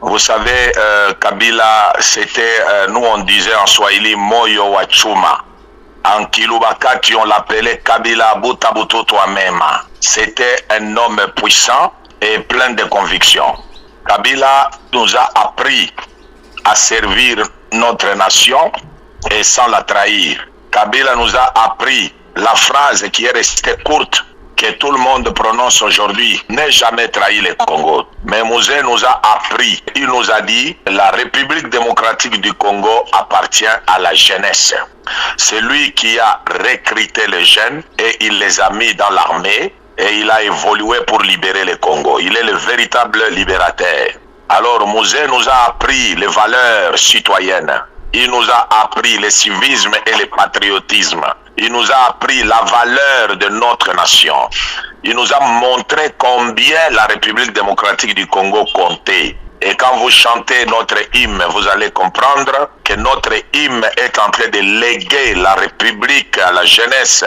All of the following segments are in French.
Vous savez, Kabila, c'était, nous on disait en Swahili, Moyo wa Chuma. En Kilubakati, on l'appelait Kabila Butabuto toi-même. C'était un homme puissant et plein de convictions. Kabila nous a appris à servir notre nation et sans la trahir. Kabila nous a appris la phrase qui est restée courte, que tout le monde prononce aujourd'hui, n'ait jamais trahi le Congo. Mais Mouzé nous a appris, il nous a dit, la République démocratique du Congo appartient à la jeunesse. C'est lui qui a recruté les jeunes et il les a mis dans l'armée et il a évolué pour libérer le Congo. Il est le véritable libérateur. Alors Mouzé nous a appris les valeurs citoyennes. Il nous a appris le civisme et le patriotisme. Il nous a appris la valeur de notre nation. Il nous a montré combien la République démocratique du Congo comptait. Et quand vous chantez notre hymne, vous allez comprendre que notre hymne est en train de léguer la République à la jeunesse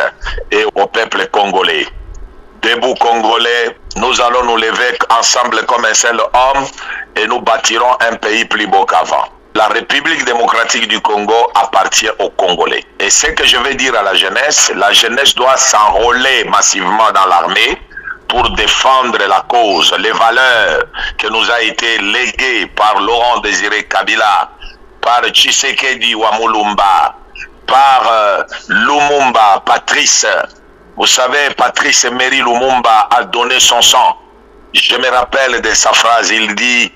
et au peuple congolais. Debout Congolais, nous allons nous lever ensemble comme un seul homme et nous bâtirons un pays plus beau qu'avant. La République démocratique du Congo appartient aux Congolais. Et ce que je vais dire à la jeunesse doit s'enrôler massivement dans l'armée pour défendre la cause, les valeurs que nous a été léguées par Laurent Désiré Kabila, par Tshisekedi Wamulumba, par Lumumba, Patrice. Vous savez, Patrice Emery Lumumba a donné son sang. Je me rappelle de sa phrase, il dit: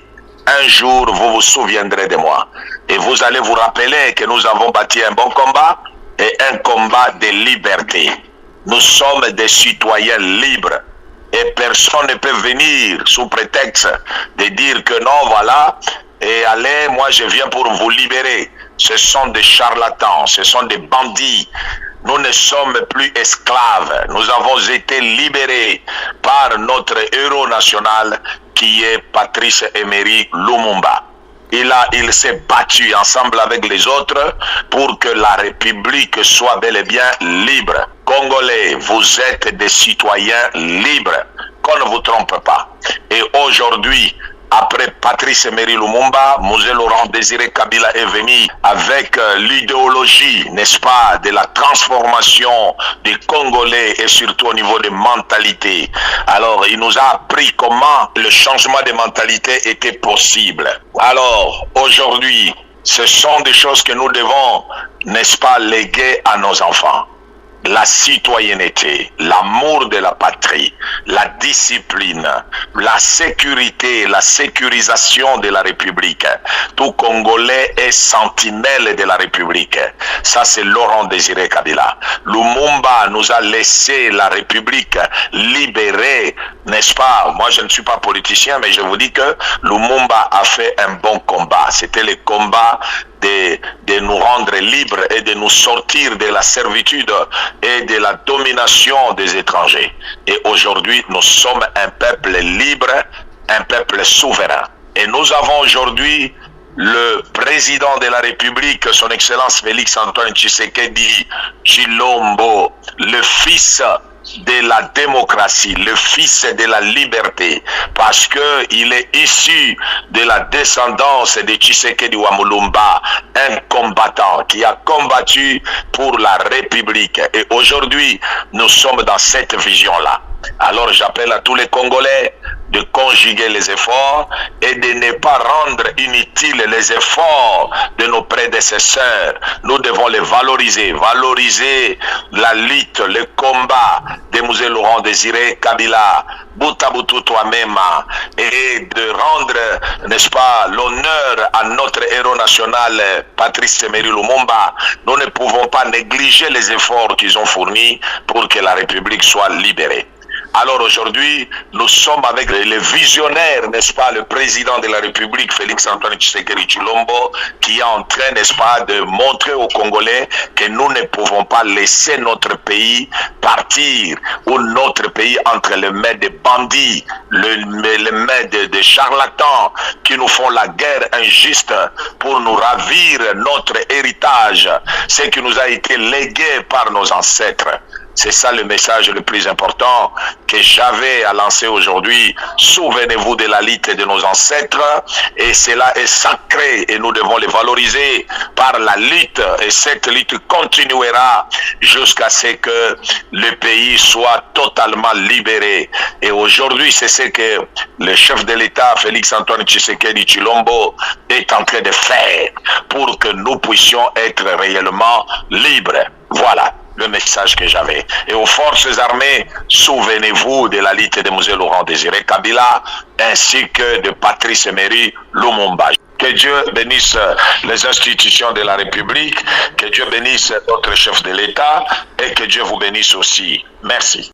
un jour, vous vous souviendrez de moi. Et vous allez vous rappeler que nous avons bâti un bon combat et un combat de liberté. Nous sommes des citoyens libres. Et personne ne peut venir sous prétexte de dire que non, voilà, et allez, moi je viens pour vous libérer. Ce sont des charlatans, ce sont des bandits. Nous ne sommes plus esclaves. Nous avons été libérés par notre héros national qui est Patrice Emery Lumumba. Il s'est battu ensemble avec les autres pour que la République soit bel et bien libre. Congolais, vous êtes des citoyens libres, qu'on ne vous trompe pas. Et aujourd'hui, après Patrice Emery Lumumba, Mouzé Laurent Désiré Kabila est venu avec l'idéologie, n'est-ce pas, de la transformation des Congolais et surtout au niveau des mentalités. Alors, il nous a appris comment le changement de mentalité était possible. Alors, aujourd'hui, ce sont des choses que nous devons, n'est-ce pas, léguer à nos enfants. La citoyenneté, l'amour de la patrie, la discipline, la sécurité, la sécurisation de la République. Tout Congolais est sentinelle de la République. Ça, c'est Laurent Désiré Kabila. Lumumba nous a laissé la République libérée, n'est-ce pas? Moi, je ne suis pas politicien, mais je vous dis que Lumumba a fait un bon combat. C'était le combat de nous rendre libres et de nous sortir de la servitude et de la domination des étrangers. Et aujourd'hui, nous sommes un peuple libre, un peuple souverain. Et nous avons aujourd'hui le président de la République, son Excellence Félix Antoine Tshisekedi Tshilombo, le fils de la démocratie, le fils de la liberté, parce que il est issu de la descendance de Tshisekedi Wamulumba, un combattant qui a combattu pour la République. Et aujourd'hui, nous sommes dans cette vision-là. Alors j'appelle à tous les Congolais de conjuguer les efforts et de ne pas rendre inutiles les efforts de nos prédécesseurs. Nous devons les valoriser, valoriser la lutte, le combat de Mouzé Laurent Désiré Kabila, Butabutu toi-même, et de rendre, n'est-ce pas, l'honneur à notre héros national Patrice Emery Lumumba. Nous ne pouvons pas négliger les efforts qu'ils ont fournis pour que la République soit libérée. Alors aujourd'hui, nous sommes avec les visionnaires, n'est-ce pas, le président de la République, Félix Antoine Tshisekedi Tshilombo, qui est en train, n'est-ce pas, de montrer aux Congolais que nous ne pouvons pas laisser notre pays partir, ou notre pays entre les mains des bandits, les mains des charlatans qui nous font la guerre injuste pour nous ravir notre héritage, ce qui nous a été légué par nos ancêtres. C'est ça le message le plus important que j'avais à lancer aujourd'hui. Souvenez-vous de la lutte de nos ancêtres et cela est sacré et nous devons les valoriser par la lutte et cette lutte continuera jusqu'à ce que le pays soit totalement libéré. Et aujourd'hui, c'est ce que le chef de l'État, Félix-Antoine Tshisekedi Tshilombo, est en train de faire pour que nous puissions être réellement libres. Voilà le message que j'avais. Et aux forces armées, souvenez-vous de la lutte de M. Laurent Désiré Kabila ainsi que de Patrice Emery Lumumba. Que Dieu bénisse les institutions de la République, que Dieu bénisse notre chef de l'État et que Dieu vous bénisse aussi. Merci.